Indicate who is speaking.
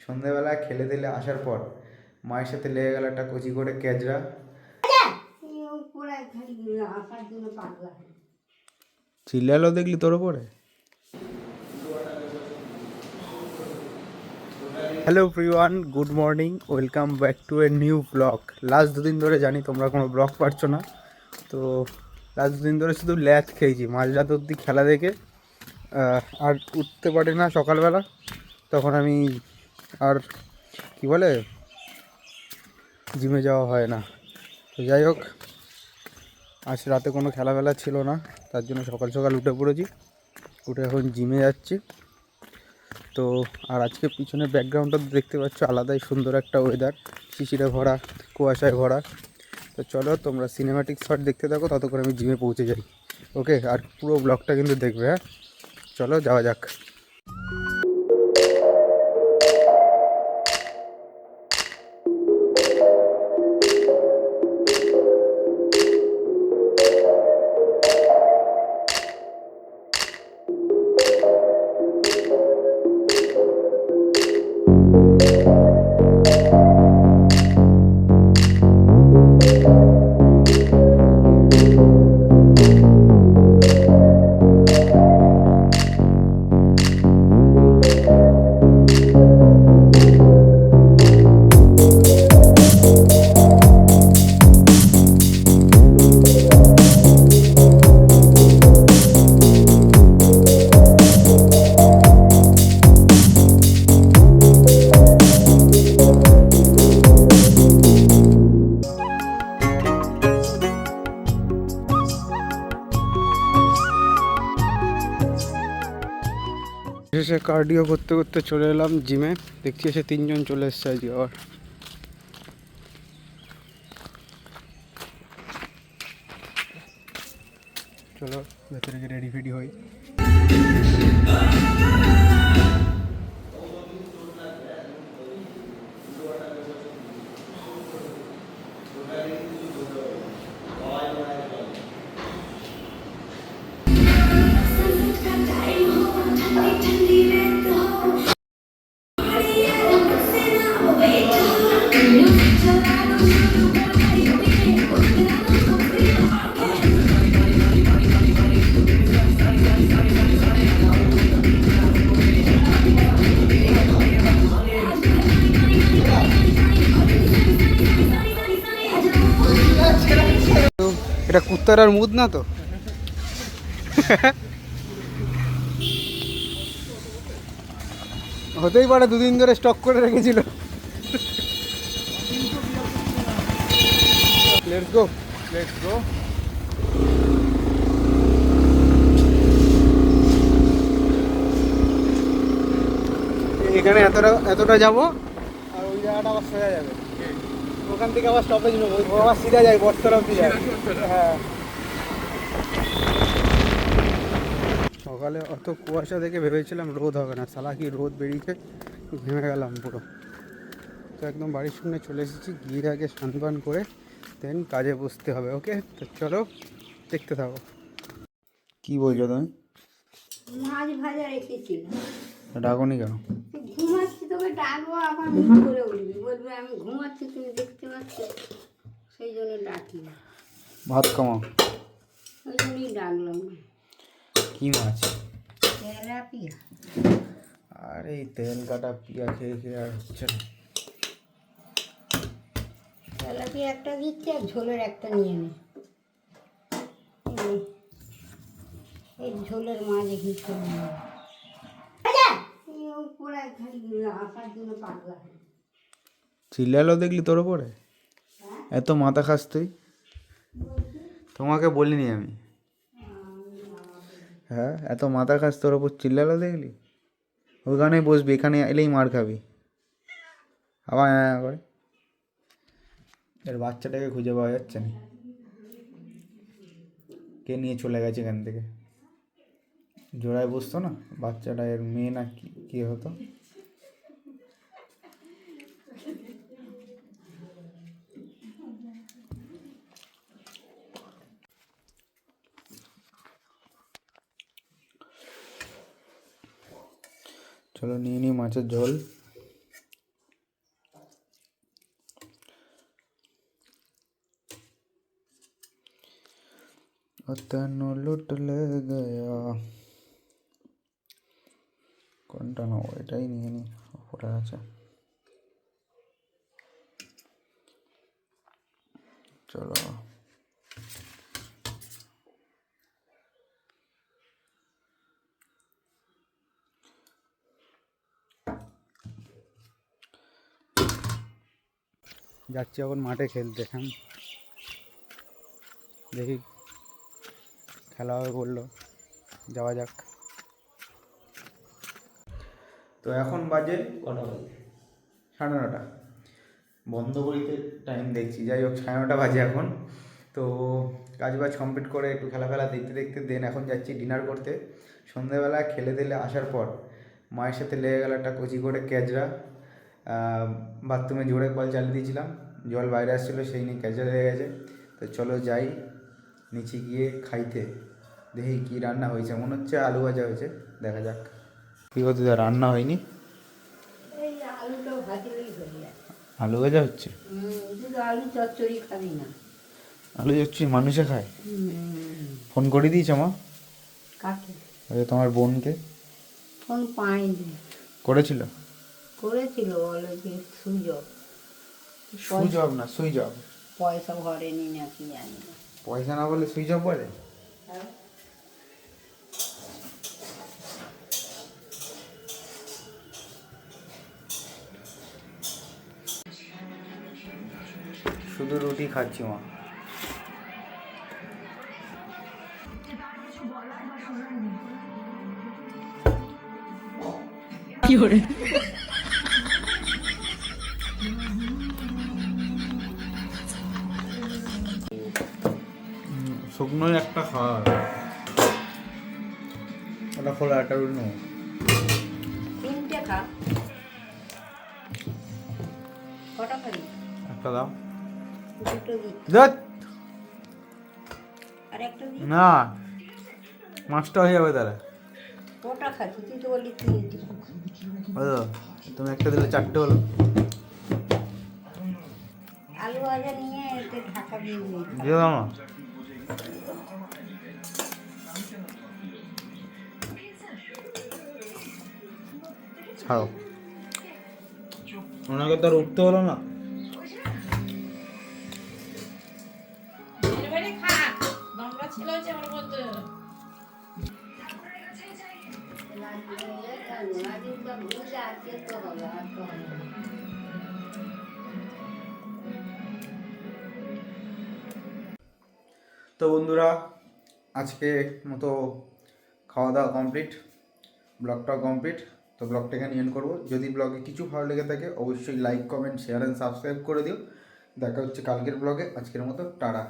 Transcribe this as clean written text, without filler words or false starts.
Speaker 1: সন্ধ্যাবেলা খেলে দিলে আসার পর মায়ের সাথে লেগে গেল একটা কচি করে ক্যাজরা। চিল্লালো দেখলি তোর উপরে। Hello everyone, good morning, welcome back to a new blog. Last দুদিন ধরে জানি তোমরা কোনো ব্লগ পাচ্ছ না, তো লাস্ট দুদিন ধরে শুধু ল্যাচ খেয়েছি মাঝরাত অবধি খেলা দেখে। আর উঠতে পারি না সকালবেলা, তখন আমি আর কি বলে জিমে যাওয়া হয় না। তো যাই হোক, আজ রাতে কোনো খেলাবেলা ছিল না, তার জন্য সকাল সকাল উঠে পড়েছি, উঠে এখন জিমে যাচ্ছি। তো আর আজকে পিছনে ব্যাকগ্রাউন্ডটা দেখতে পাচ্ছ, আলাদাই সুন্দর একটা ওয়েদার, শিশিরে ভরা, কুয়াশায় ভরা। তো চলো তোমরা সিনেমাটিক শট দেখতে থাকো, ততক্ষণ আমি জিমে পৌঁছে যাই। ওকে, আর পুরো ব্লগটা কিন্তু দেখবে। হ্যাঁ, চলো যাওয়া যাক। এসে কার্ডিও করতে করতে চলে এলাম জিমে। দেখছি এসে 3 জন চলে এসছে আজকে আবার। চলো ভেতরে গিয়ে রেডি ফেডি হই। এটা কুত্তার মুদ না তো? হতেই পারে, দুদিন ধরে স্টক করে রেখেছিল। Let's go, let's go. এখানে এতটা যাবো, আর ওই জায়গাটা আবার সোজা যাবে। ওখান থেকে আবার স্টপেজ নেবো, ও আবার সিধা যায়, বটতলা অব্দি যায়। হ্যাঁ, সকালে অত কুয়াশা দেখে ভেবেছিলাম রোদ হবে না, সালা কি রোদ বেরিয়েছে, ঘেমে গেলাম পুরো। তো একদম বাড়ির সামনে চলে এসেছি, গিয়ে আগে স্নান করে দেন কাজে বসতে হবে। ওকে, তো চলো দেখতে থাকো। কি বলছো তুমি?
Speaker 2: মাছ ভাজা রেখেছিলাম।
Speaker 1: ডাকনি কেন?
Speaker 2: ঘুমাচ্ছি, তোকে ডাকবো এখন করে উঠবি, বলবি আমি ঘুমাচ্ছি তুমি দেখতে পাচ্ছ, সেই জন্য ডাকি না।
Speaker 1: ভাত কামাও।
Speaker 2: ওই জন্যই ডাকলাম না।
Speaker 1: কি মাছ?
Speaker 2: তেলাপিয়া।
Speaker 1: আর এই তেল কাটা পিয়া খেয়ে খেয়ে আর হচ্ছে না।
Speaker 2: তেলাপিয়া একটা দিচ্ছি, আর ঝোলের একটা নিয়ে নে। এই ঝোলের মাছ এখানে চলে নেবে।
Speaker 1: চিল্লালো দেখলি তোর ওপরে, এত মাথা খাস তুই? তোমাকে বলিনি আমি। হ্যাঁ, এত মাথা খাস, তোর ওপর চিল্লালো দেখলি? ওখানে বসবি, এখানে এলেই মার খাবি আবার। হ্যাঁ করে, এর বাচ্চাটাকে খুঁজে পাওয়া যাচ্ছে না, কে নিয়ে চলে গেছে এখান থেকে। জোড়ায় বসতো না বাচ্চাটা, এর মেয়ে না কি হতো। চলো নিয়ে নিই মাছের ঝোল। তেনো লুট লে গয়া। কোনটা নেবো? এটাই নিয়ে নিই, ওপরে আছে। চলো যাচ্ছি এখন মাঠে খেলতে। হ্যাঁ দেখি খেলা হবে বললো, যাওয়া যাক। তো এখন বাজে কটা বাজে? 9:30। বন্ধ করিতে টাইম দেখছি, যাই হোক 9:30 বাজে এখন। তো কাজ বাজ কমপ্লিট করে একটু খেলা দেখতে দেখতে দেন এখন যাচ্ছি ডিনার করতে। সন্ধ্যেবেলা খেলে দিলে আসার পর মায়ের সাথে লেগে গেল একটা কচি করে ক্যাচড়া। বাথরুমে জোরে কল চালিয়ে দিয়েছিলাম, জল বাইরে আসছিলো, সেই নিয়ে ক্যাচড়া লেগে গেছে। তো চলো যাই নিচে গিয়ে খাইতে, দেখি কী রান্না হয়েছে। মনে হচ্ছে আলু ভাজা হয়েছে, দেখা যাক। কী বলতে রান্না হয়নি?
Speaker 2: এই আলুটা ভাজলেই হয়ে যায়।
Speaker 1: আলু ভাজা হচ্ছে?
Speaker 2: শুধু আলু চচ্চড়ি খাবি না।
Speaker 1: আলু চচ্চড়ি মানুষে খায়? ফোন করে দিয়েছে মা?
Speaker 2: কাকে?
Speaker 1: আরে তোমার বোনকে।
Speaker 2: ফোন পাইনি।
Speaker 1: করেছিল?
Speaker 2: করেছিল, বলে যে সুযোগ
Speaker 1: সুজব না সুইজব।
Speaker 2: পয়সা ভরেনি নাকি জানি না।
Speaker 1: পয়সা না বলে সুইজব বলে?
Speaker 2: হ্যাঁ।
Speaker 1: শুধু রুটি খাচ্ছি মা।
Speaker 3: কি করে?
Speaker 1: শুকনোই একটা খাওয়া, ওটা খোলা একটা রুটি নেবো।
Speaker 2: তিনটে খা। কটা খাবি?
Speaker 1: একটা দাও।
Speaker 2: দুটো দিই
Speaker 1: ধ্যাৎ,
Speaker 2: আর একটা দিই।
Speaker 1: না মাছটা হয়ে যাবে তাহলে।
Speaker 2: কটা খাচ্ছি? তুই তো বললি তিনটে।
Speaker 1: বুঝলো, তুমি একটা দিলে 4টে হলো।
Speaker 2: আলু ভাজা নিয়ে এতে ঢাকা দিয়ে দিই।
Speaker 1: দিয়ে দাও না। ছাড়ো, ওনাকে তো আর উঠতে হলো না। তো বন্ধুরা, আজকে মতো খাওয়া দাওয়া কমপ্লিট, ব্লগটাও কমপ্লিট। তো ব্লগটা এখানে এন্ড করবো। যদি ব্লগে কিছু ভালো লেগে থাকে অবশ্যই like comment share and subscribe করে দিও। দেখা হচ্ছে কালকের ব্লগে। আজকের মতো টাটা।